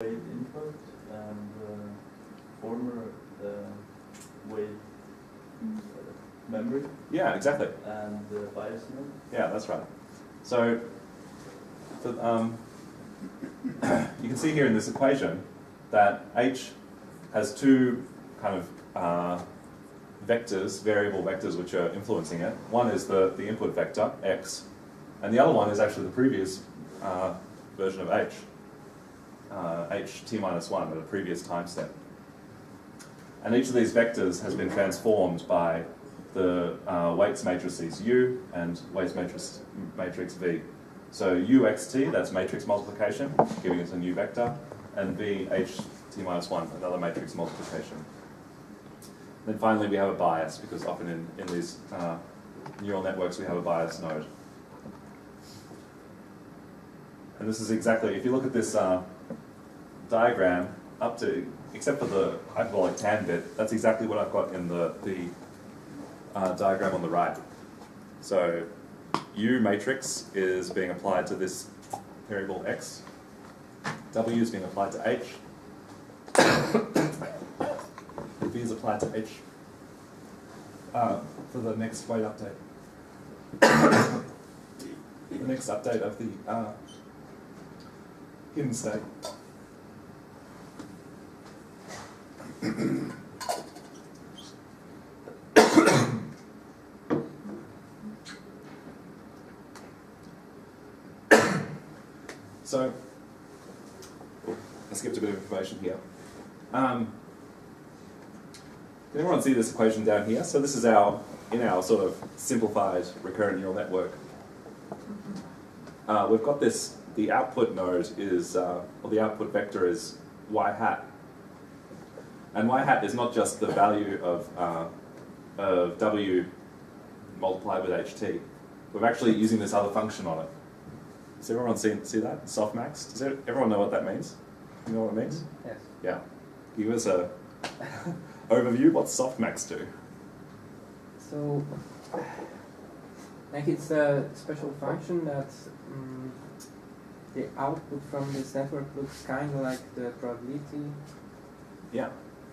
weight input and former weight memory. Yeah, exactly. And bias node. Yeah, that's right. So you can see here in this equation that H has two kind of vectors, variable vectors, which are influencing it. One is the input vector, x, and the other one is actually the previous version of h, ht-1 at a previous time step. And each of these vectors has been transformed by the weights matrices U and weights matrix V. So UXT, that's matrix multiplication, giving us a new vector, and VHT-1, another matrix multiplication. Then finally we have a bias, because often in these neural networks we have a bias node. And this is exactly, if you look at this diagram, up to, except for the hyperbolic tan bit, that's exactly what I've got in the diagram on the right. So U matrix is being applied to this variable x, W is being applied to H, V is applied to H for the next weight update. The next update of the hidden state. So, I skipped a bit of information here. Can everyone see this equation down here? So this is in our sort of simplified recurrent neural network. We've got this, the output node is, or the output vector is y hat. And y hat is not just the value of w multiplied with ht. We're actually using this other function on it. Does everyone see that? Softmax? Does everyone know what that means? You know what it means? Yes. Yeah. Give us a overview. What's softmax do? So, like it's a special function that the output from this network looks kind of like the probability. Yeah,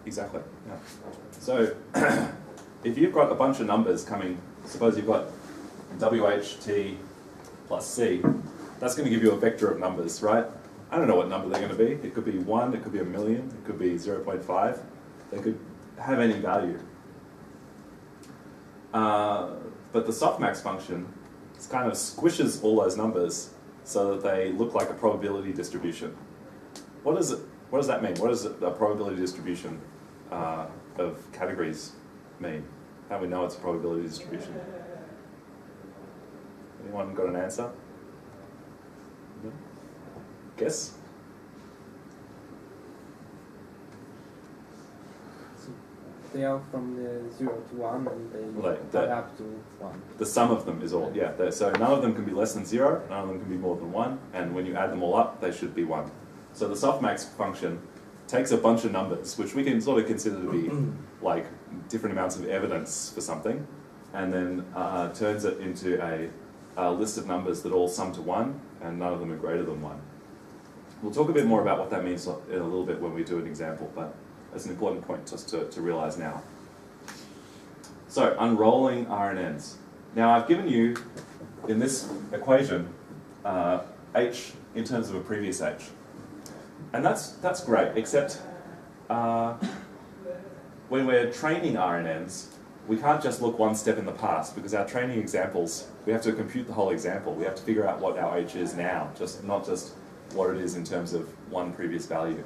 exactly. Yeah. So, if you've got a bunch of numbers coming, suppose you've got WHT plus C, that's going to give you a vector of numbers, right? I don't know what number they're going to be. It could be 1, it could be 1,000,000, it could be 0.5. They could have any value. But the softmax function kind of squishes all those numbers so that they look like a probability distribution. What does that mean? What does a probability distribution of categories mean? How do we know it's a probability distribution? Anyone got an answer? No? Guess? They are from the 0 to 1 and they add up to 1. The sum of them is all, yeah. So none of them can be less than 0, none of them can be more than 1, and when you add them all up, they should be 1. So the softmax function takes a bunch of numbers, which we can sort of consider to be like different amounts of evidence for something, and then turns it into a list of numbers that all sum to 1, and none of them are greater than 1. We'll talk a bit more about what that means in a little bit when we do an example, but that's an important point just to realize now. So, unrolling RNNs. Now I've given you, in this equation, H in terms of a previous H. And that's great, except when we're training RNNs, we can't just look one step in the past, because our training examples, we have to compute the whole example. We have to figure out what our H is now, not just what it is in terms of one previous value.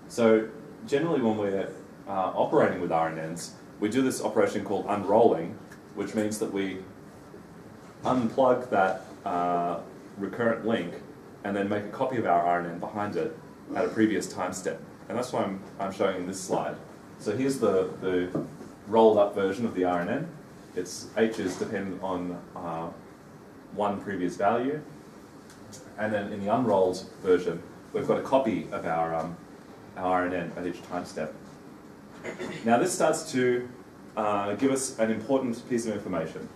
So generally when we're operating with RNNs, we do this operation called unrolling, which means that we unplug that recurrent link and then make a copy of our RNN behind it at a previous time step. And that's why I'm showing in this slide. So here's the rolled up version of the RNN. Its H is dependent on one previous value. And then in the unrolled version, we've got a copy of our RNN at each time step. Now this starts to give us an important piece of information.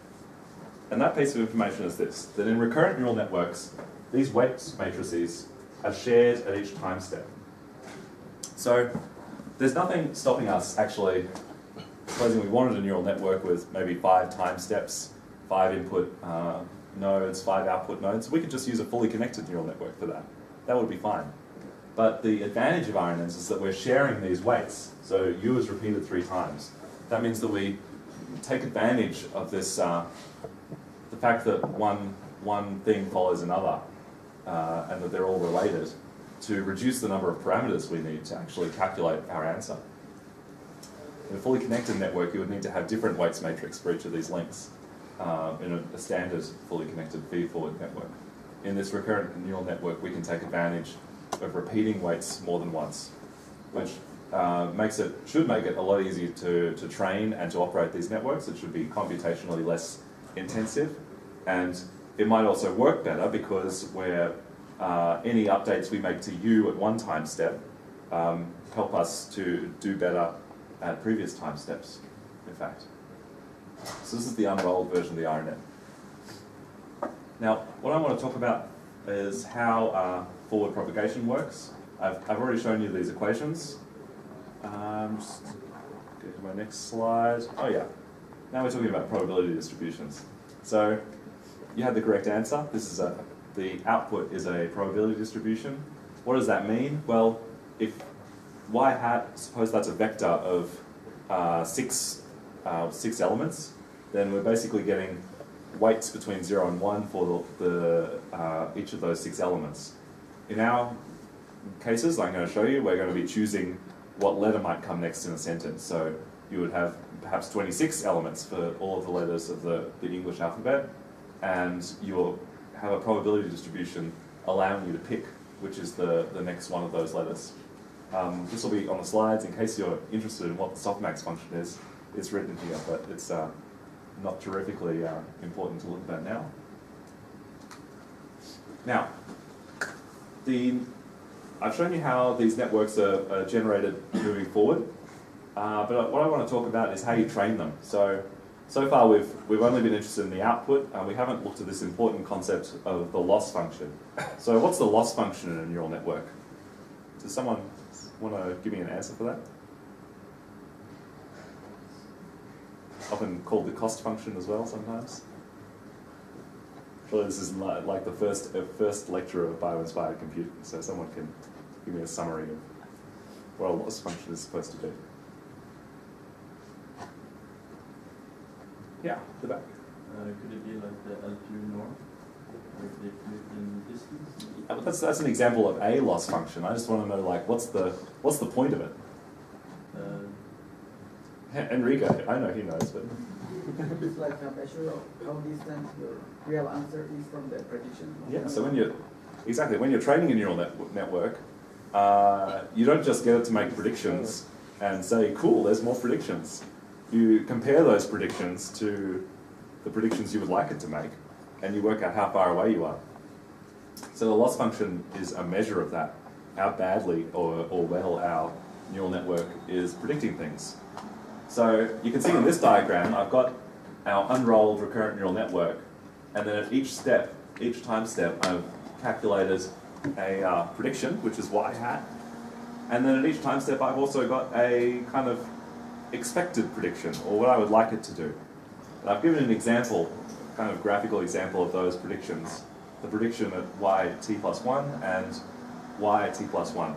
And that piece of information is this, that in recurrent neural networks, these weights matrices are shared at each time step. So there's nothing stopping us actually, supposing we wanted a neural network with maybe 5 time steps, 5 input nodes, 5 output nodes, we could just use a fully connected neural network for that. That would be fine. But the advantage of RNNs is that we're sharing these weights. So U is repeated 3 times. That means that we take advantage of this, the fact that one thing follows another, and that they're all related, to reduce the number of parameters we need to actually calculate our answer. In a fully connected network, you would need to have different weights matrix for each of these links in a standard fully connected feed-forward network. In this recurrent neural network, we can take advantage of repeating weights more than once, which should make it a lot easier to train and to operate these networks. It should be computationally less intensive, and it might also work better because any updates we make to U at one time step help us to do better at previous time steps, in fact. So this is the unrolled version of the RNN. Now, what I want to talk about is how forward propagation works. I've already shown you these equations. Just go to my next slide. Oh yeah, now we're talking about probability distributions. So you had the correct answer. This is the output is a probability distribution. What does that mean? Well, if y hat, suppose that's a vector of 6 elements, then we're basically getting weights between 0 and 1 for each of those 6 elements. In our cases, I'm going to show you, we're going to be choosing what letter might come next in a sentence. So you would have perhaps 26 elements for all of the letters of the English alphabet, and you will have a probability distribution allowing you to pick which is the next one of those letters. This will be on the slides in case you're interested in what the softmax function is. It's written here, but it's not terrifically important to look at now. Now, I've shown you how these networks are generated moving forward, but what I want to talk about is how you train them. So far we've only been interested in the output, and we haven't looked at this important concept of the loss function. So what's the loss function in a neural network? Does someone want to give me an answer for that? Often called the cost function as well sometimes. Surely this is like the first lecture of bioinspired computing, so someone can give me a summary of what a loss function is supposed to be. Yeah, the back. Could it be like the LQ norm? Like the Euclidean distance? That's an example of a loss function. I just want to know, like, what's the point of it? Enrico, I know he knows, but It's like a measure of how distant your real answer is from the prediction. yeah. So when you're training a neural network, you don't just get it to make predictions and say, cool, there's more predictions. You compare those predictions to the predictions you would like it to make, and you work out how far away you are. So the loss function is a measure of that, how badly or well our neural network is predicting things. So you can see in this diagram, I've got our unrolled recurrent neural network, and then at each time step, I've calculated a prediction, which is y hat, and then at each time step, I've also got a kind of expected prediction, or what I would like it to do. And I've given an example, kind of graphical example of those predictions. The prediction at y(t+1) and y(t+1).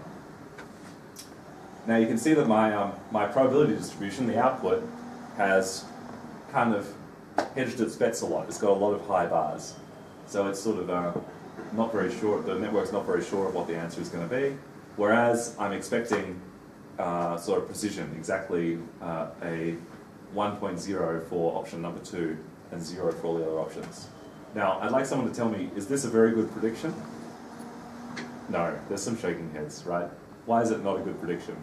Now you can see that my probability distribution, the output, has kind of hedged its bets a lot. It's got a lot of high bars. So it's sort of not very sure, the network's not very sure of what the answer is going to be, whereas I'm expecting sort of precision, exactly a 1.0 for option number 2 and 0 for all the other options. Now, I'd like someone to tell me, is this a very good prediction? No, there's some shaking heads, right? Why is it not a good prediction?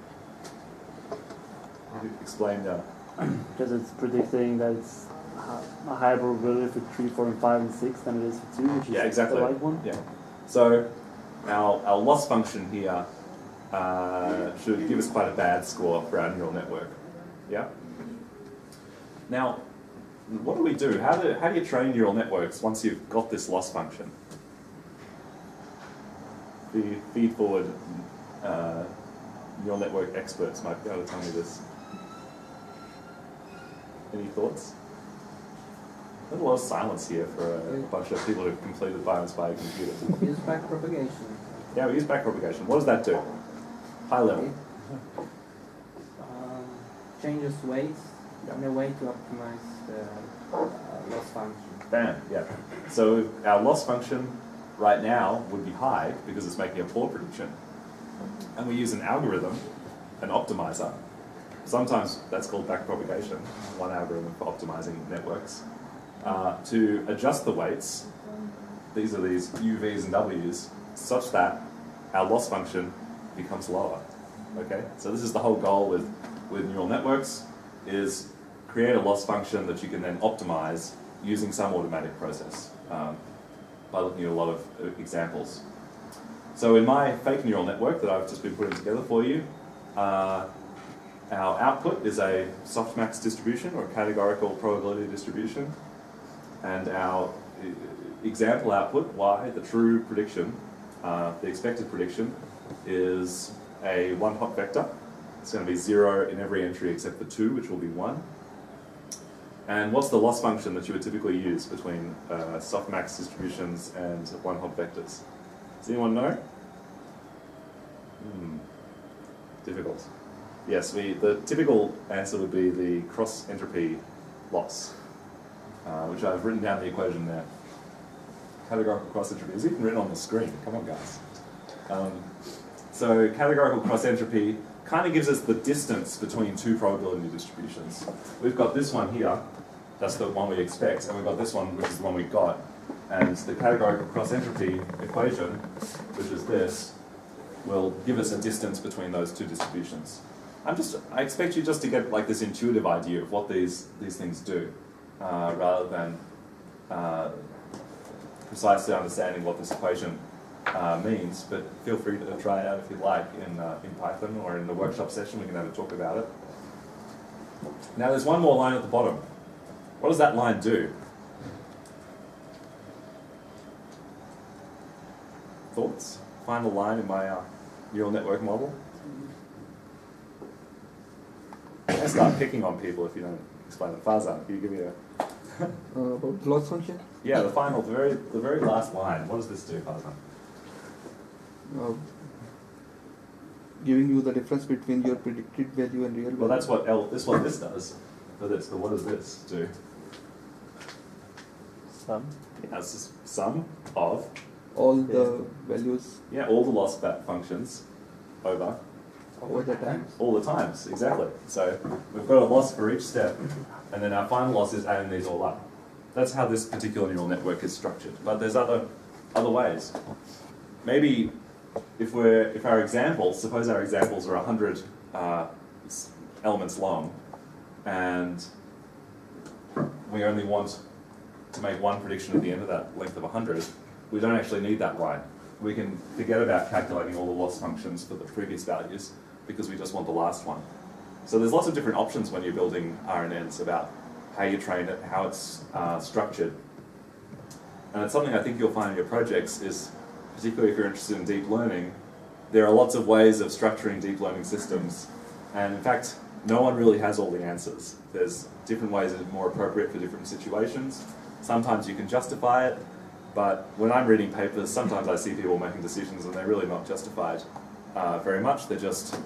Explain that. Because it's predicting that it's a higher probability for 3, 4, and 5, and 6 than it is for 2, which is exactly. the right one. Yeah. So our loss function here should give us quite a bad score for our neural network. Yeah? Now, what do we do? How do you train neural networks once you've got this loss function? The feed-forward neural neural network experts might be able to tell me this. Any thoughts? There's a lot of silence here for a bunch of people who've completed bio-inspired computers. Use backpropagation. Yeah, we use backpropagation. What does that do? High level. It changes weights in a way to optimize the loss function. Bam, yeah. So our loss function right now would be high because it's making a poor prediction. And we use an algorithm, an optimizer. Sometimes that's called backpropagation, one algorithm for optimizing networks, to adjust the weights. These are these UVs and Ws, such that our loss function becomes lower. Okay, so this is the whole goal with neural networks, is create a loss function that you can then optimize using some automatic process by looking at a lot of examples. So in my fake neural network that I've just been putting together for you, our output is a softmax distribution or categorical probability distribution, and our example output, y, the true prediction, the expected prediction, is a one-hot vector. It's going to be 0 in every entry except for 2, which will be 1. And what's the loss function that you would typically use between softmax distributions and one-hot vectors? Does anyone know? Difficult. Yes, the typical answer would be the cross-entropy loss, which I've written down the equation there. Categorical cross-entropy is even written on the screen. Come on, guys. So categorical cross-entropy kind of gives us the distance between two probability distributions. We've got this one here, that's the one we expect, and we've got this one, which is the one we got. And the categorical cross-entropy equation, which is this, will give us a distance between those two distributions. I expect you just to get like this intuitive idea of what these things do, rather than precisely understanding what this equation means, but feel free to try it out if you like in Python or in the workshop session. We can have a talk about it. Now there's one more line at the bottom. What does that line do? Thoughts? Final line in my neural network model? I start picking on people if you don't explain it. Farzan, can you give me a... About loss function? Yeah, the very last line. What does this do, Farzan? Giving you the difference between your predicted value and real value. Well, that's what this does for this. But what does this do? Sum. Yeah, it's just sum of all the values all the loss functions over over the times. all the times, exactly. So we've got a loss for each step, and then our final loss is adding these all up. That's how this particular neural network is structured. But there's other ways. Maybe if our examples, suppose our examples are 100 elements long, and we only want to make one prediction at the end of that length of 100, we don't actually need that line. We can forget about calculating all the loss functions for the previous values because we just want the last one. So there's lots of different options when you're building RNNs about how you train it, how it's structured. And it's something I think you'll find in your projects is, particularly if you're interested in deep learning, there are lots of ways of structuring deep learning systems. And in fact, no one really has all the answers. There's different ways that are more appropriate for different situations. Sometimes you can justify it, but when I'm reading papers, sometimes I see people making decisions and they're really not justified very much. They're just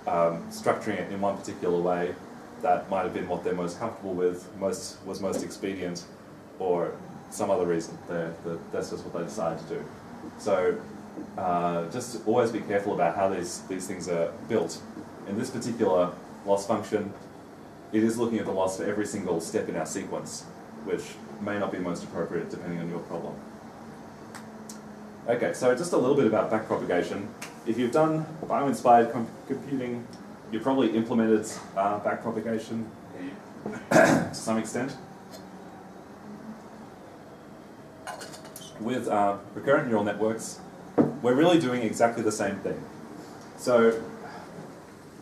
structuring it in one particular way that might have been what they're most comfortable with, was most expedient, or some other reason. That's just what they decided to do. So just always be careful about how these things are built. In this particular loss function, it is looking at the loss for every single step in our sequence, which may not be most appropriate depending on your problem. Okay, so just a little bit about backpropagation. If you've done bio-inspired computing, you've probably implemented backpropagation to some extent. With recurrent neural networks, we're really doing exactly the same thing. So,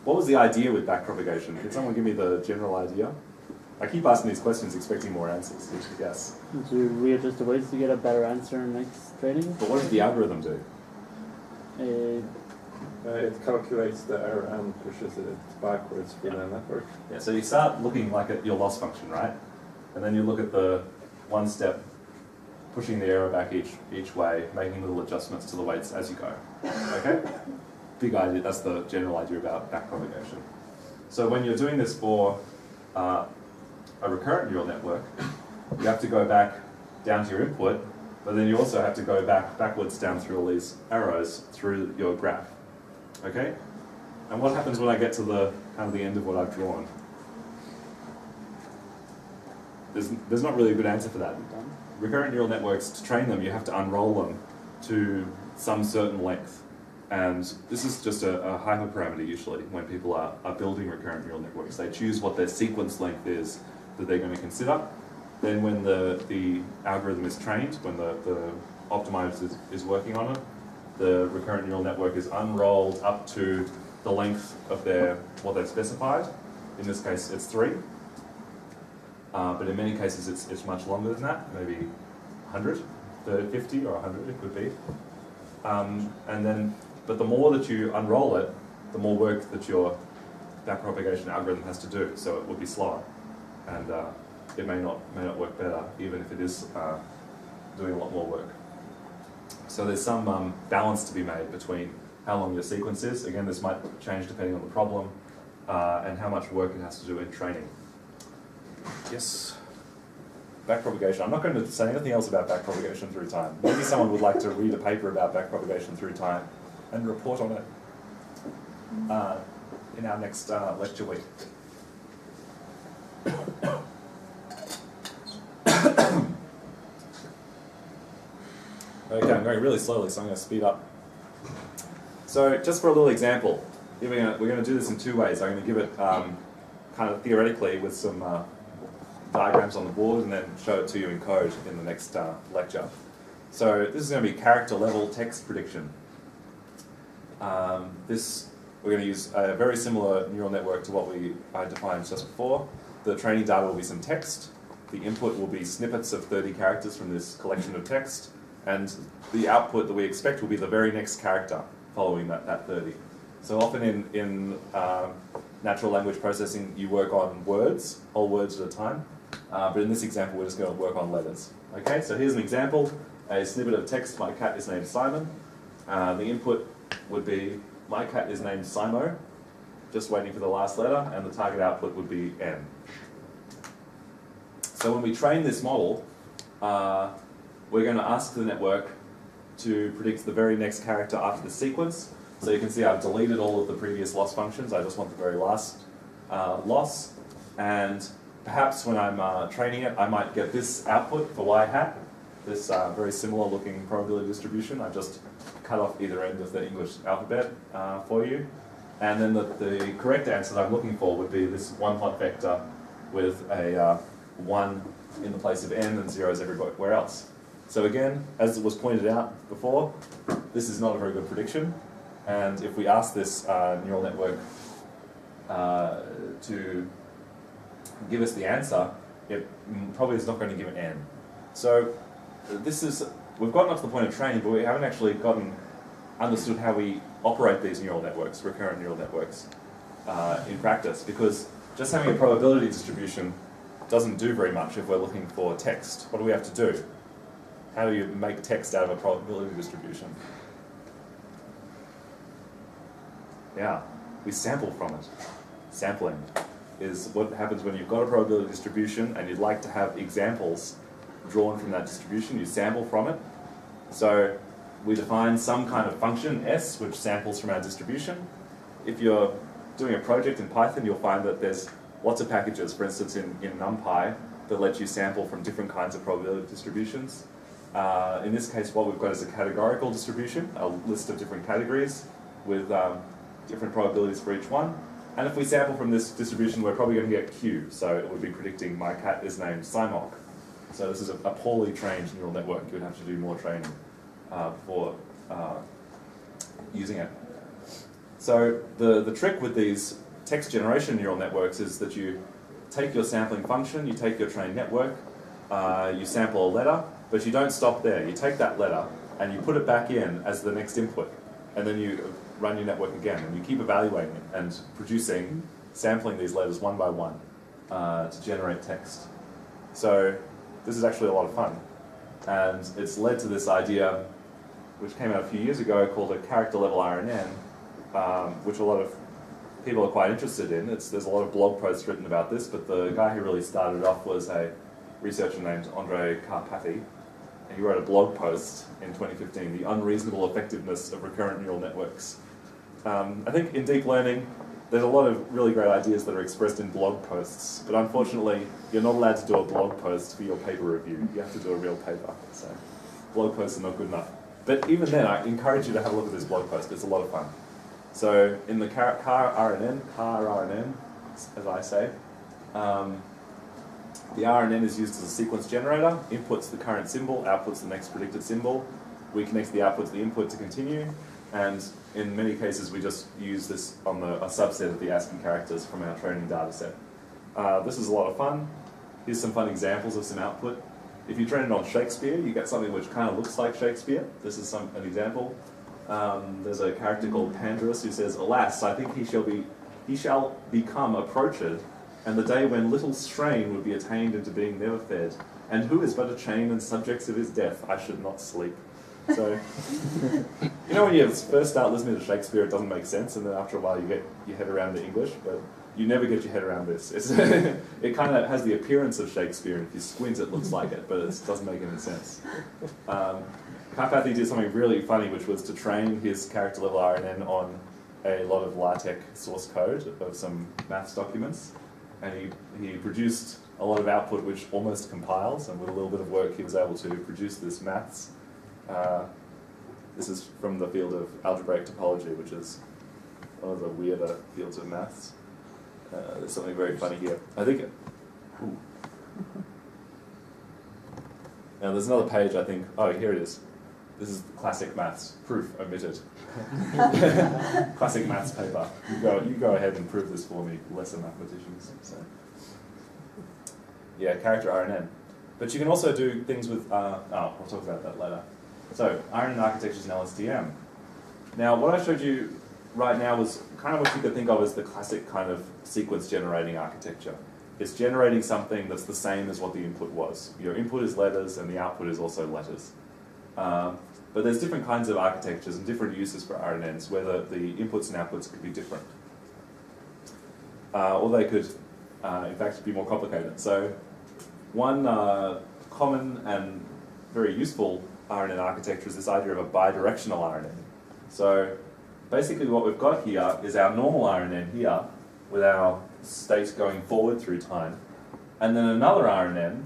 what was the idea with backpropagation? Can someone give me the general idea? I keep asking these questions expecting more answers. Did you guess? To readjust the weights to get a better answer in next training. But what does the algorithm do? It calculates the error and pushes it backwards for the network. Yeah, so you start looking like at your loss function, right? And then you look at the one step, pushing the error back each way, making little adjustments to the weights as you go. Okay? Big idea, that's the general idea about backpropagation. So when you're doing this for a recurrent neural network, you have to go back down to your input, but then you also have to go backwards down through all these arrows through your graph. Okay? And what happens when I get to the kind of the end of what I've drawn? There's not really a good answer for that. Recurrent neural networks, to train them, you have to unroll them to some certain length. And this is just a hyperparameter usually when people are building recurrent neural networks. They choose what their sequence length is that they're going to consider. Then when the algorithm is trained, when the optimizer is working on it, the recurrent neural network is unrolled up to the length of what they've specified. In this case, it's 3. But in many cases, it's much longer than that, maybe 100, 50 or 100 it could be. But the more that you unroll it, the more work that your backpropagation algorithm has to do, so it will be slower. And it may not work better, even if it is doing a lot more work. So there's some balance to be made between how long your sequence is. Again, this might change depending on the problem, and how much work it has to do in training. Yes? Backpropagation. I'm not going to say anything else about backpropagation through time. Maybe someone would like to read a paper about backpropagation through time and report on it in our next lecture week. Okay, I'm going really slowly, so I'm going to speed up. So just for a little example, we're going to do this in 2 ways. I'm going to give it kind of theoretically with some diagrams on the board and then show it to you in code in the next lecture. So this is going to be character level text prediction. We're going to use a very similar neural network to what I defined just before. The training data will be some text. The input will be snippets of 30 characters from this collection of text. And the output that we expect will be the very next character following that 30. So often in natural language processing, you work on words, whole words at a time. But in this example, we're just going to work on letters. Okay, so here's an example, a snippet of text, my cat is named Simon. The input would be, my cat is named Simo, just waiting for the last letter, and the target output would be N. So when we train this model, we're going to ask the network to predict the very next character after the sequence. So you can see I've deleted all of the previous loss functions, I just want the very last loss. And perhaps when I'm training it, I might get this output for y hat, this very similar looking probability distribution. I just cut off either end of the English alphabet for you. And then the correct answer that I'm looking for would be this one hot vector with a 1 in the place of n and zeros everywhere else. So again, as it was pointed out before, this is not a very good prediction. And if we ask this neural network to give us the answer, it probably is not going to give an n. So we've gotten up to the point of training, but we haven't actually understood how we operate these neural networks, recurrent neural networks, in practice. Because just having a probability distribution doesn't do very much if we're looking for text. What do we have to do? How do you make text out of a probability distribution? Yeah, we sample from it. Sampling is what happens when you've got a probability distribution and you'd like to have examples drawn from that distribution. You sample from it. So we define some kind of function, s, which samples from our distribution. If you're doing a project in Python, you'll find that there's lots of packages, for instance in NumPy, that let you sample from different kinds of probability distributions. In this case, what we've got is a categorical distribution, a list of different categories with different probabilities for each one. And if we sample from this distribution, we're probably going to get Q. So it would be predicting my cat is named Simok. So this is a poorly trained neural network. You would have to do more training before using it. So the trick with these text generation neural networks is that you take your sampling function, you take your trained network, you sample a letter, but you don't stop there. You take that letter and you put it back in as the next input. And then you run your network again, and you keep evaluating it and sampling these letters one by one to generate text. So this is actually a lot of fun. And it's led to this idea, which came out a few years ago, called a character level RNN, which a lot of people are quite interested in. There's a lot of blog posts written about this, but the guy who really started off was a researcher named Andre Karpathy. And he wrote a blog post in 2015, The Unreasonable Effectiveness of Recurrent Neural Networks. I think in deep learning, there's a lot of really great ideas that are expressed in blog posts, but unfortunately, you're not allowed to do a blog post for your paper review. You have to do a real paper, so blog posts are not good enough. But even then, I encourage you to have a look at this blog post. It's a lot of fun. So in the car RNN, as I say, the RNN is used as a sequence generator, inputs the current symbol, outputs the next predicted symbol. We connect the output to the input to continue, and in many cases we just use this on a subset of the ASCII characters from our training data set. This is a lot of fun. Here's some fun examples of some output. If you train it on Shakespeare, you get something which kind of looks like Shakespeare. This is an example. There's a character called Pandarus who says, "Alas, I think he shall become approached, and the day when little strain would be attained into being never fed. And who is but a chain and subjects of his death? I should not sleep." So, you know when you first start listening to Shakespeare, it doesn't make sense, and then after a while you get your head around the English, but you never get your head around this. It kind of has the appearance of Shakespeare, and if you squint it looks like it, but it doesn't make any sense. Karpathy did something really funny, which was to train his character level RNN on a lot of LaTeX source code of some maths documents, and he produced a lot of output which almost compiles, and with a little bit of work he was able to produce this maths. This is from the field of algebraic topology, which is one of the weirder fields of maths. There's something very funny here. I think. Ooh. Now there's another page. I think. Oh, here it is. This is classic maths. Proof omitted. Classic maths paper. You go ahead and prove this for me, lesser mathematicians. So. Yeah, character RNN. But you can also do things with. We'll talk about that later. So, RNN architectures in LSTM. Now, what I showed you right now was kind of what you could think of as the classic kind of sequence generating architecture. It's generating something that's the same as what the input was. Your input is letters and the output is also letters. But there's different kinds of architectures and different uses for RNNs, where the inputs and outputs could be different. Or they could, in fact, be more complicated. So, one common and very useful RNN architecture is this idea of a bidirectional RNN. So basically what we've got here is our normal RNN here with our state going forward through time, and then another RNN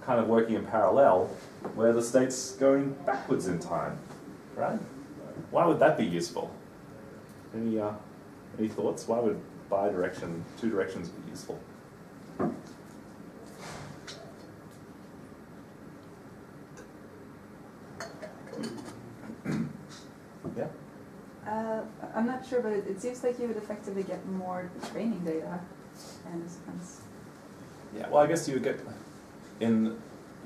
kind of working in parallel where the state's going backwards in time, right? Why would that be useful? Any thoughts? Why would two directions be useful? Yeah? I'm not sure, but it seems like you would effectively get more training data in a sense. Yeah, well, I guess you would get,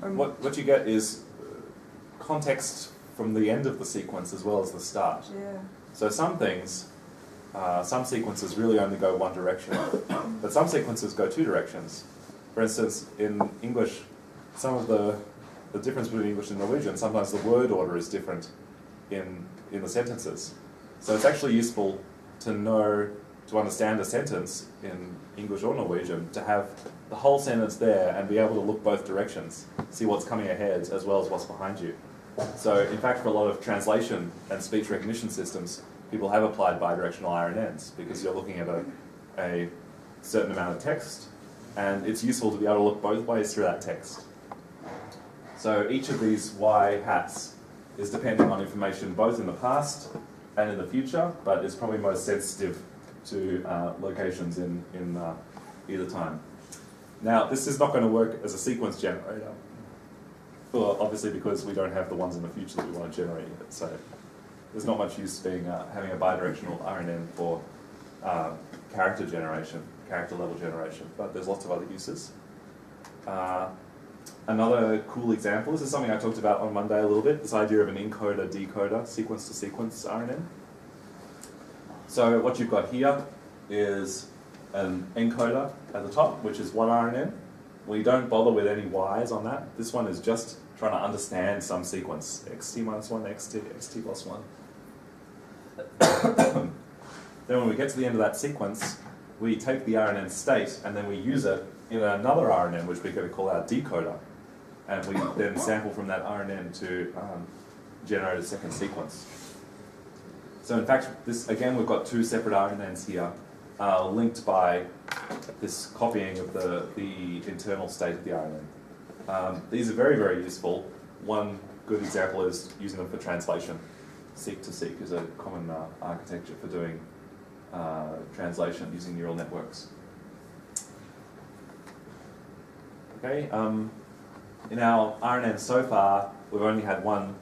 what you get is context from the end of the sequence as well as the start. Yeah. So some things, some sequences really only go one direction, but some sequences go two directions. For instance, in English, some of the difference between English and Norwegian, sometimes the word order is different in the sentences. So it's actually useful to understand a sentence in English or Norwegian, to have the whole sentence there and be able to look both directions, see what's coming ahead as well as what's behind you. So in fact, for a lot of translation and speech recognition systems, people have applied bidirectional RNNs because you're looking at a certain amount of text, and it's useful to be able to look both ways through that text. So each of these Y hats is depending on information both in the past and in the future, but is probably most sensitive to locations in either time. Now, this is not going to work as a sequence generator, well, obviously because we don't have the ones in the future that we want to generate yet. So there's not much use having a bidirectional RNN for character generation, character level generation, but there's lots of other uses. Another cool example, this is something I talked about on Monday a little bit, this idea of an encoder-decoder, sequence-to-sequence RNN. So what you've got here is an encoder at the top, which is one RNN. We don't bother with any Ys on that. This one is just trying to understand some sequence, xt minus 1, xt plus 1. Then when we get to the end of that sequence, we take the RNN state and then we use it in another RNN, which we're going to call our decoder. And we then sample from that RNN to generate a second sequence. So in fact, this again, we've got two separate RNNs here, linked by this copying of the internal state of the RNN. These are very, very useful. One good example is using them for translation. Seek-to-seek is a common architecture for doing translation using neural networks. Okay, in our RNN so far, we've only had one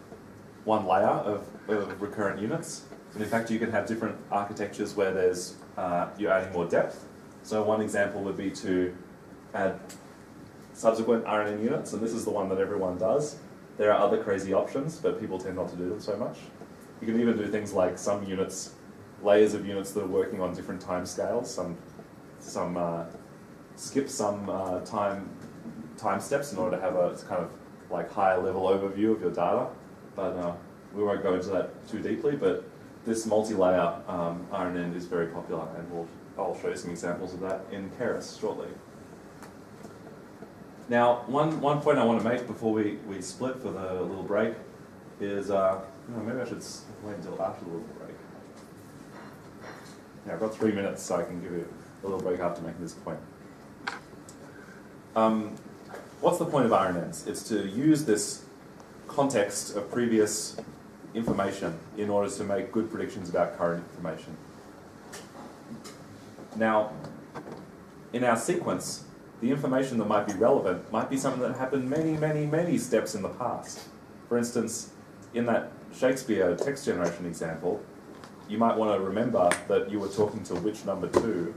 layer of recurrent units. And in fact, you can have different architectures where there's you're adding more depth. So one example would be to add subsequent RNN units, and this is the one that everyone does. There are other crazy options, but people tend not to do them so much. You can even do things like some units, layers of units that are working on different time scales. Some skip some time steps in order to have a kind of like higher level overview of your data. But we won't go into that too deeply. But this multi-layer RNN is very popular, and I'll show you some examples of that in Keras shortly. Now, one point I want to make before we split for the little break is, maybe I should wait until after the little break. Yeah, I've got 3 minutes, so I can give you a little break after making this point. What's the point of RNNs? It's to use this context of previous information in order to make good predictions about current information. Now, in our sequence, the information that might be relevant might be something that happened many, many, many steps in the past. For instance, in that Shakespeare text generation example, you might want to remember that you were talking to which number 2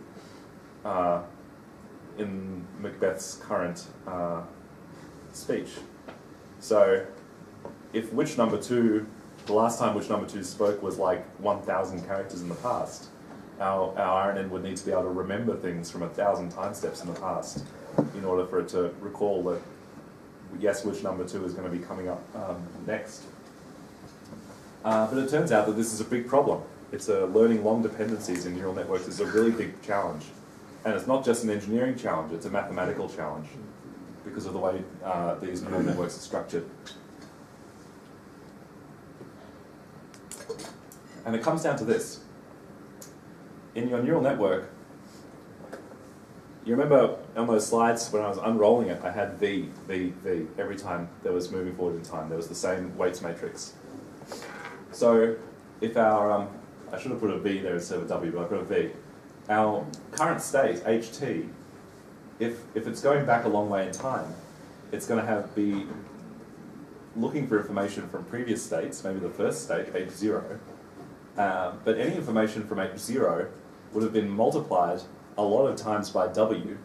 in Macbeth's current speech. So if which number 2, the last time which number 2 spoke was like 1,000 characters in the past, our RNN would need to be able to remember things from 1,000 time steps in the past in order for it to recall that, yes, which number 2 is going to be coming up next. But it turns out that this is a big problem. It's learning long dependencies in neural networks is a really big challenge. And it's not just an engineering challenge, it's a mathematical challenge because of the way these neural networks are structured. And it comes down to this. In your neural network, you remember on those slides when I was unrolling it, I had V, V, V every time there was moving forward in time. There was the same weights matrix. So if our, I should have put a V there instead of a W, but I put a V. Our current state, HT, if it's going back a long way in time, it's going to be looking for information from previous states, maybe the first state, H0. But any information from H0 would have been multiplied a lot of times by W.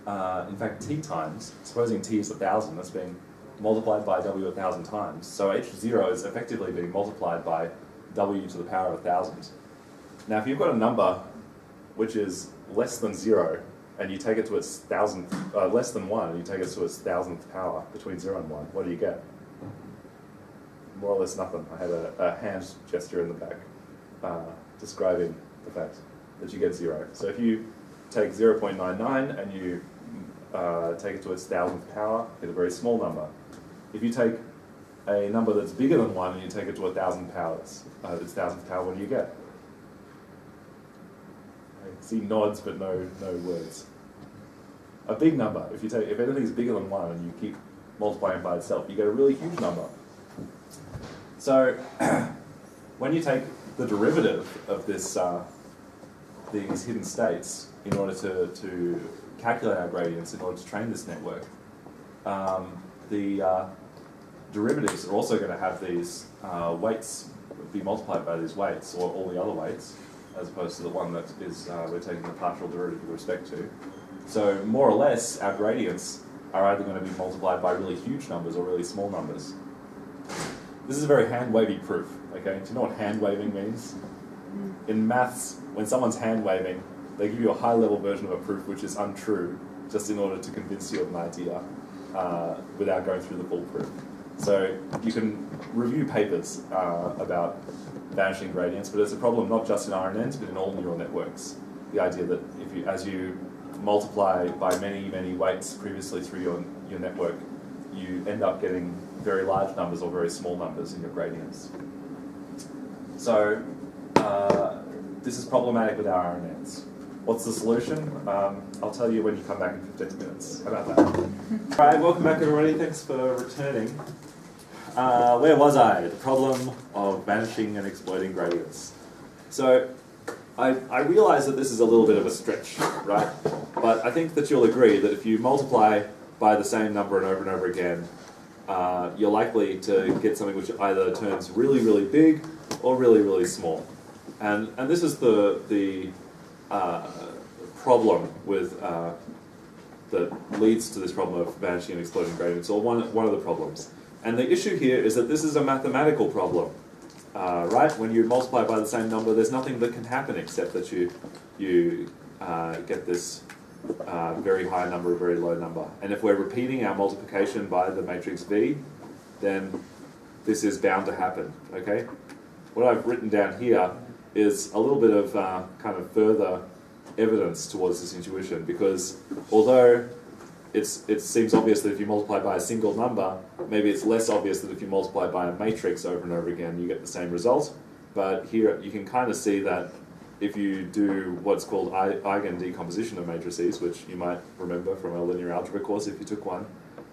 In fact, T times, supposing T is 1,000, that's being multiplied by W 1,000 times. So H0 is effectively being multiplied by W to the power of 1,000. Now, if you've got a number which is less than 0, and you take it to its less than 1, and you take it to its 1,000th power, between 0 and 1, what do you get? More or less nothing. I had a hand gesture in the back describing the fact that you get 0. So if you take 0.99 and you take it to its 1,000th power, you get a very small number. If you take a number that's bigger than 1 and you take it to 1,000 powers, its 1,000th power, what do you get? I see nods but no words. A big number, if anything's bigger than 1 and you keep multiplying by itself, you get a really huge number. So when you take the derivative of this, these hidden states in order to calculate our gradients, in order to train this network, the derivatives are also going to have these weights be multiplied by these weights, or all the other weights, as opposed to the one that is we're taking the partial derivative with respect to. So more or less, our gradients are either going to be multiplied by really huge numbers or really small numbers. This is a very hand-wavy proof, okay? Do you know what hand-waving means? in maths, when someone's hand waving, they give you a high-level version of a proof which is untrue, just in order to convince you of an idea without going through the full proof. So you can review papers about vanishing gradients, but it's a problem not just in RNNs, but in all neural networks. The idea that as you multiply by many, many weights previously through your network, you end up getting very large numbers or very small numbers in your gradients. So this is problematic with our RNNs. What's the solution? I'll tell you when you come back in 15 minutes. How about that? All right, welcome back everybody. Thanks for returning. Where was I? The problem of vanishing and exploding gradients. So I realize that this is a little bit of a stretch, right? But I think that you'll agree that if you multiply by the same number and over again, you're likely to get something which either turns really, really big or really, really small. And this is the problem with that leads to this problem of vanishing and exploding gradients, or one of the problems. And the issue here is that this is a mathematical problem, right? When you multiply by the same number, there's nothing that can happen except that you get this very high number, very low number. And if we're repeating our multiplication by the matrix V, then this is bound to happen, okay? What I've written down here is a little bit of kind of further evidence towards this intuition, because although it seems obvious that if you multiply by a single number, maybe it's less obvious that if you multiply by a matrix over and over again, you get the same result. But here you can kind of see that if you do what's called eigen decomposition of matrices, which you might remember from a linear algebra course if you took one,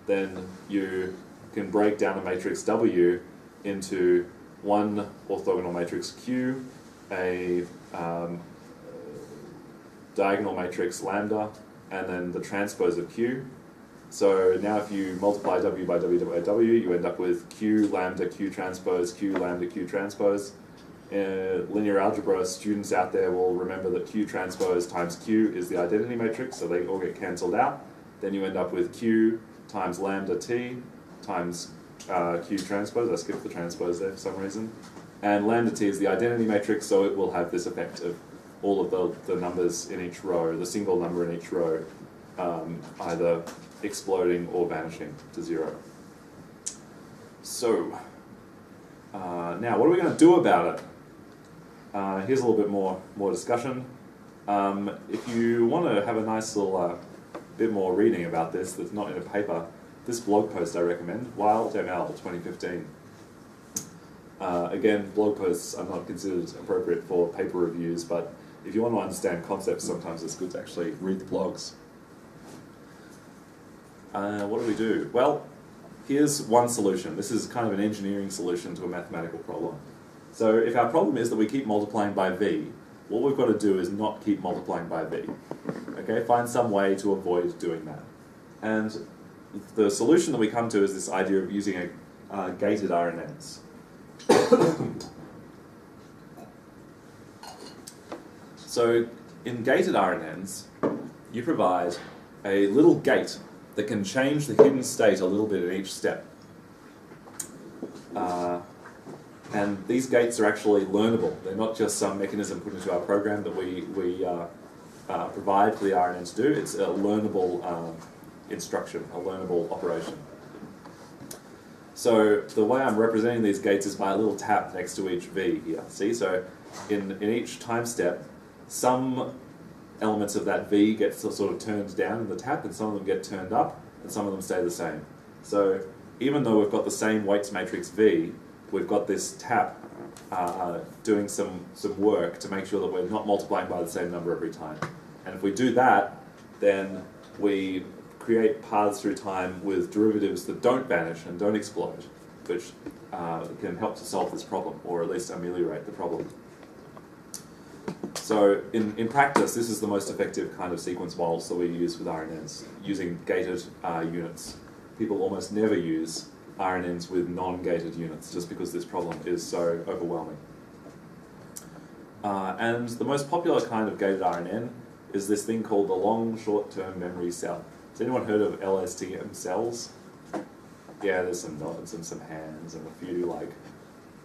then you can break down a matrix W into one orthogonal matrix Q, a diagonal matrix lambda, and then the transpose of Q. So now if you multiply W by W by W, you end up with Q lambda Q transpose, Q lambda Q transpose. Linear algebra students out there will remember that Q transpose times Q is the identity matrix, so they all get cancelled out. Then you end up with Q times lambda T times Q transpose. I skipped the transpose there for some reason. And lambda T is the identity matrix, so it will have this effect of all of the numbers in each row, the single number in each row, either exploding or vanishing to zero. So, now what are we going to do about it? Here's a little bit more discussion. If you want to have a nice little bit more reading about this that's not in a paper, this blog post I recommend, WildML 2015. Again, blog posts are not considered appropriate for paper reviews, but if you want to understand concepts, sometimes it's good to actually read the blogs. What do we do? Well, here's one solution. This is kind of an engineering solution to a mathematical problem. So if our problem is that we keep multiplying by V, what we've got to do is not keep multiplying by V. Okay, find some way to avoid doing that. And the solution that we come to is this idea of using a gated RNNs. So in gated RNNs, you provide a little gate that can change the hidden state a little bit at each step. And these gates are actually learnable. They're not just some mechanism put into our program that we provide for the RNN to do. It's a learnable instruction, a learnable operation. So the way I'm representing these gates is by a little tap next to each V here. See, so in each time step, some elements of that V get sort of turned down in the tap, and some of them get turned up, and some of them stay the same. So even though we've got the same weights matrix V, we've got this tap doing some work to make sure that we're not multiplying by the same number every time. And if we do that, then we create paths through time with derivatives that don't vanish and don't explode, which can help to solve this problem, or at least ameliorate the problem. So in practice, this is the most effective kind of sequence models that we use with RNNs, using gated units. People almost never use RNNs with non-gated units, just because this problem is so overwhelming. And the most popular kind of gated RNN is this thing called the long short-term memory cell. Has anyone heard of LSTM cells? Yeah, there's some nods and some hands and a few like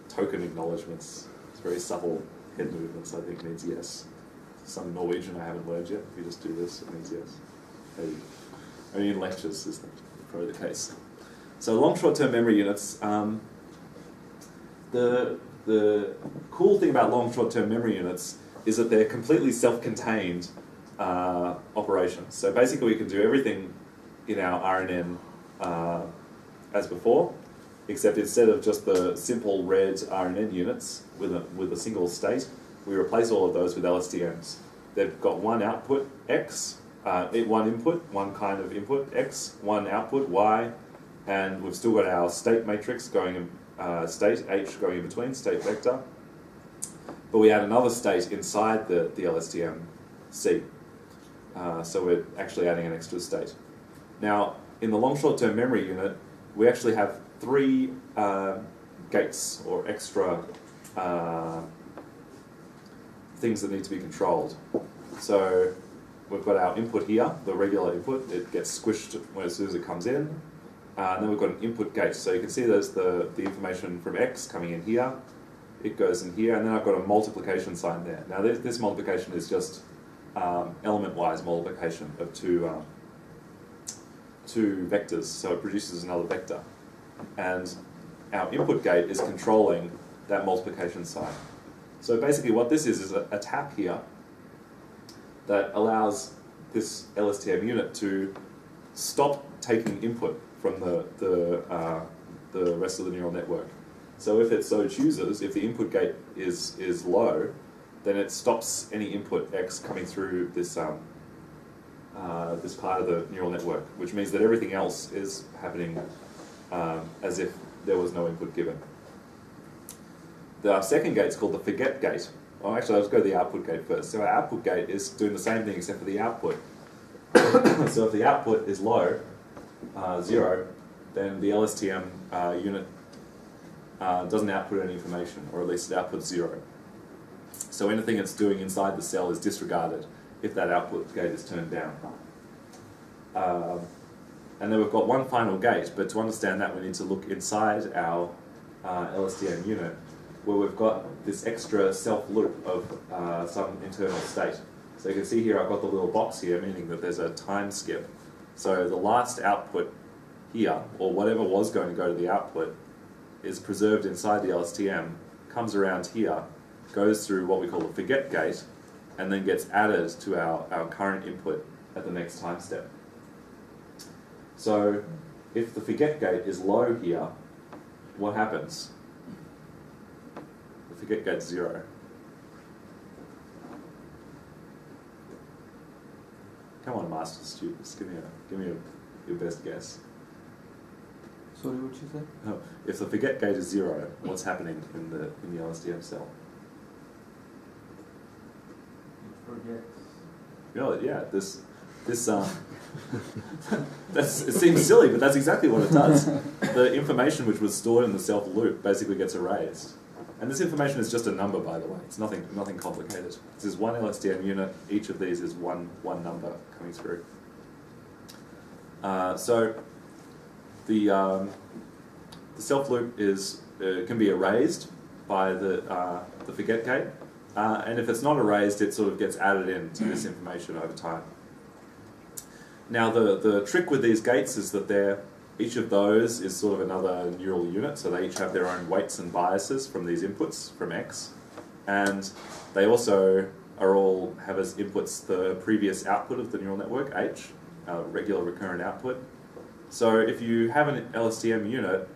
token acknowledgements. It's very subtle head movements, I think, means yes. Some Norwegian I haven't learned yet. If you just do this, it means yes. Maybe. Only in lectures is that probably the case. So long short-term memory units, the cool thing about long short-term memory units is that they're completely self-contained operations. So basically we can do everything in our RNN as before, except instead of just the simple red RNN units with a single state, we replace all of those with LSTMs. They've got one output, X, one input, one kind of input, X, one output, Y, and we've still got our state matrix going in, state, H going in between, state vector. But we add another state inside the LSTM, C. So we're actually adding an extra state. Now, in the long short-term memory unit, we actually have 3 gates or extra things that need to be controlled. So we've got our input here, the regular input. It gets squished as soon as it comes in. And then we've got an input gate. So you can see there's the information from X coming in here. It goes in here, and then I've got a multiplication sign there. Now this multiplication is just element-wise multiplication of two vectors, so it produces another vector. And our input gate is controlling that multiplication sign. So basically what this is a tap here that allows this LSTM unit to stop taking input from the rest of the neural network. So if it so chooses, if the input gate is low, then it stops any input X coming through this this part of the neural network, which means that everything else is happening as if there was no input given. The second gate is called the forget gate. Oh, actually, let's go to the output gate first. So our output gate is doing the same thing except for the output. So if the output is low, 0, then the LSTM unit doesn't output any information, or at least it outputs 0. So anything it's doing inside the cell is disregarded if that output gate is turned down. And then we've got one final gate, but to understand that we need to look inside our LSTM unit, where we've got this extra self-loop of some internal state. So you can see here I've got the little box here, meaning that there's a time skip. So the last output here, or whatever was going to go to the output, is preserved inside the LSTM, comes around here, goes through what we call the forget gate, and then gets added to our current input at the next time step. So if the forget gate is low here, what happens? The forget gate's 0. Come on, master students, give me your best guess. Sorry, what you said? Oh, if the forget gate is 0, what's happening in the LSTM cell? It forgets. Really, yeah, this it seems silly, but that's exactly what it does. The information which was stored in the self loop basically gets erased. And this information is just a number, by the way. It's nothing complicated. This is one LSTM unit. Each of these is one number coming through. So the self loop is can be erased by the forget gate, and if it's not erased, it sort of gets added into this information over time. Now the trick with these gates is that each of those is sort of another neural unit, so they each have their own weights and biases from these inputs from X, and they also all have as inputs the previous output of the neural network, H, regular recurrent output. So if you have an LSTM unit,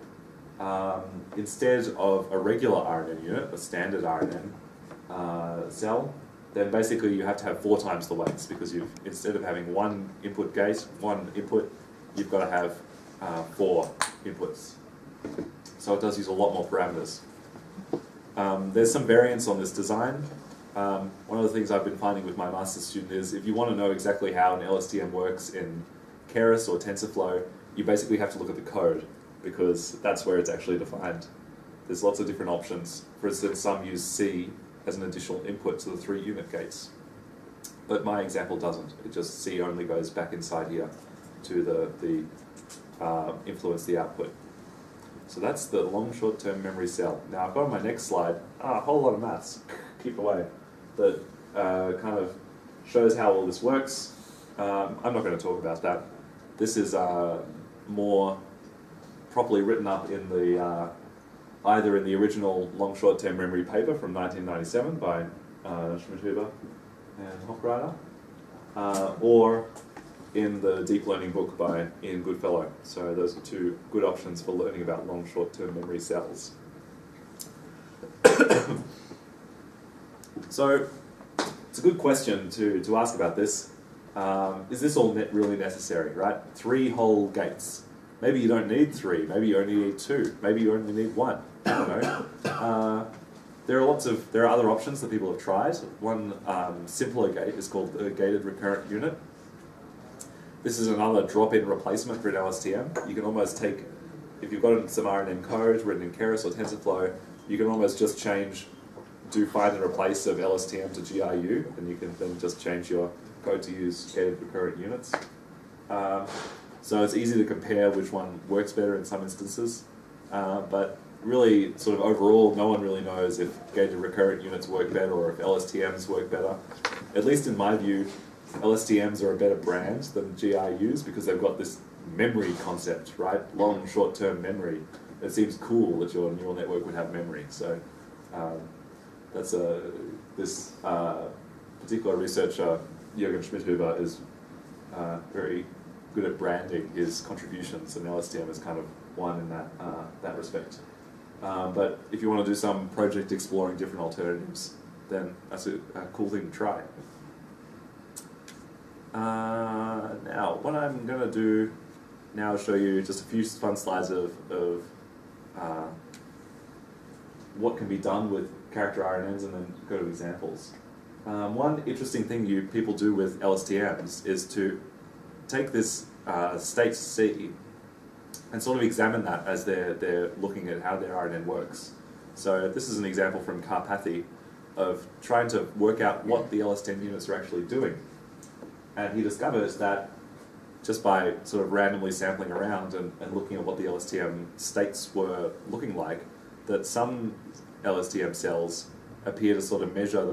instead of a regular RNN unit, a standard RNN cell, then basically you have to have 4 times the weights, because instead of having one input gate, one input, you've got to have 4 inputs. So it does use a lot more parameters. There's some variance on this design. One of the things I've been finding with my master's student is if you want to know exactly how an LSTM works in Keras or TensorFlow, you basically have to look at the code, because that's where it's actually defined. There's lots of different options. For instance, some use C as an additional input to the 3 unit gates. But my example doesn't. It just C only goes back inside here to influence the output. So that's the long short-term memory cell. Now I've got on my next slide a whole lot of maths. keep away, that kind of shows how all this works. I'm not going to talk about that. This is more properly written up in the either in the original long short-term memory paper from 1997 by Schmidhuber and Hochreiter, or in the deep learning book by Ian Goodfellow. So those are two good options for learning about long short-term memory cells. So it's a good question to ask about this. Is this all really necessary, right? 3 whole gates. Maybe you don't need 3, maybe you only need 2, maybe you only need 1, I don't know. There are other options that people have tried. One simpler gate is called the gated recurrent unit. This is another drop-in replacement for an LSTM. You can almost take, if you've got some RNN code written in Keras or TensorFlow, you can almost just do find and replace of LSTM to GRU, and you can then just change your code to use gated recurrent units. So it's easy to compare which one works better in some instances, but really, sort of overall, no one really knows if gated recurrent units work better or if LSTMs work better. At least in my view, LSTMs are a better brand than GRUs because they've got this memory concept, right? Long, short-term memory. It seems cool that your neural network would have memory. So that's this particular researcher, Jürgen Schmidhuber, is very good at branding his contributions, and LSTM is kind of one in that respect. But if you want to do some project exploring different alternatives, then that's a cool thing to try. Now, what I'm going to do now is show you just a few fun slides of what can be done with character RNNs, and then go to examples. One interesting thing people do with LSTMs is to take this state C and sort of examine that as they're looking at how their RNN works. So this is an example from Karpathy of trying to work out what the LSTM units are actually doing. And he discovers that just by sort of randomly sampling around and looking at what the LSTM states were looking like, that some LSTM cells appear to sort of measure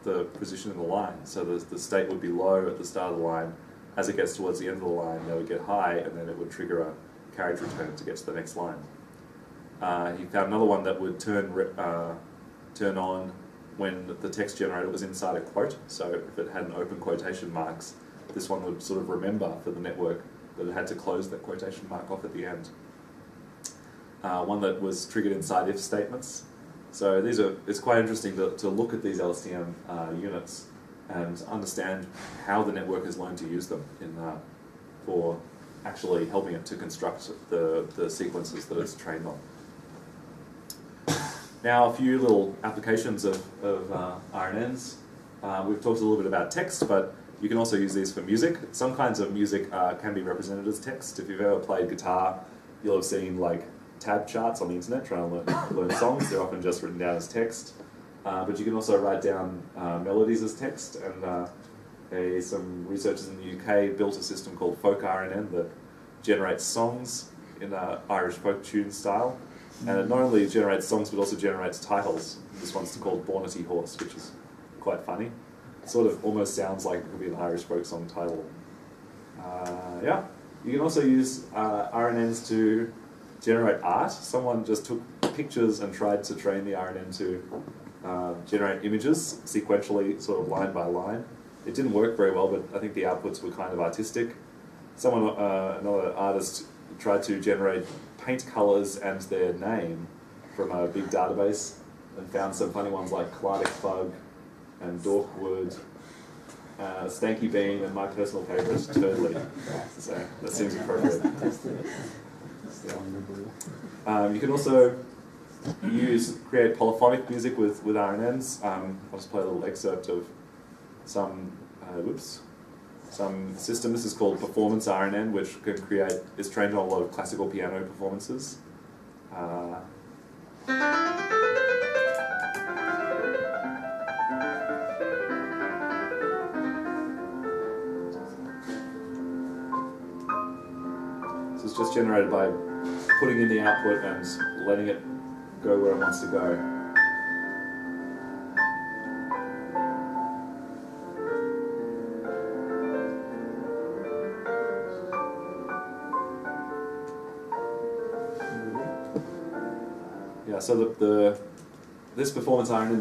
the position of the line. So the state would be low at the start of the line. As it gets towards the end of the line, they would get high, and then it would trigger a carriage return to get to the next line. He found another one that would turn on when the text generator was inside a quote. So if it had an open quotation marks, this one would sort of remember for the network that it had to close that quotation mark off at the end. One that was triggered inside if statements. So it's quite interesting to look at these LSTM units and understand how the network has learned to use them for actually helping it to construct the sequences that it's trained on. Now, a few little applications of RNNs. We've talked a little bit about text, but you can also use these for music. Some kinds of music can be represented as text. If you've ever played guitar, you'll have seen like tab charts on the internet trying to learn songs. They're often just written down as text. But you can also write down melodies as text, and some researchers in the UK built a system called Folk RNN that generates songs in Irish folk tune style. And it not only generates songs, but also generates titles. This one's called Bornity Horse, which is quite funny. It sort of almost sounds like it could be an Irish folk song title. Yeah, you can also use RNNs to generate art. Someone just took pictures and tried to train the RNN to generate images sequentially, sort of line by line. It didn't work very well, but I think the outputs were kind of artistic. Another artist tried to generate paint colors and their name from a big database and found some funny ones like Clardic Bug and Dorkwood, Stanky Bean, and my personal favourite, Turdley. So that seems appropriate. Yeah. You can also create polyphonic music with RNNs. I'll just play a little excerpt of some system. This is called Performance RNN, which is trained on a lot of classical piano performances. So it's just generated by putting in the output and letting it go where it wants to go. Yeah, so this performance RNN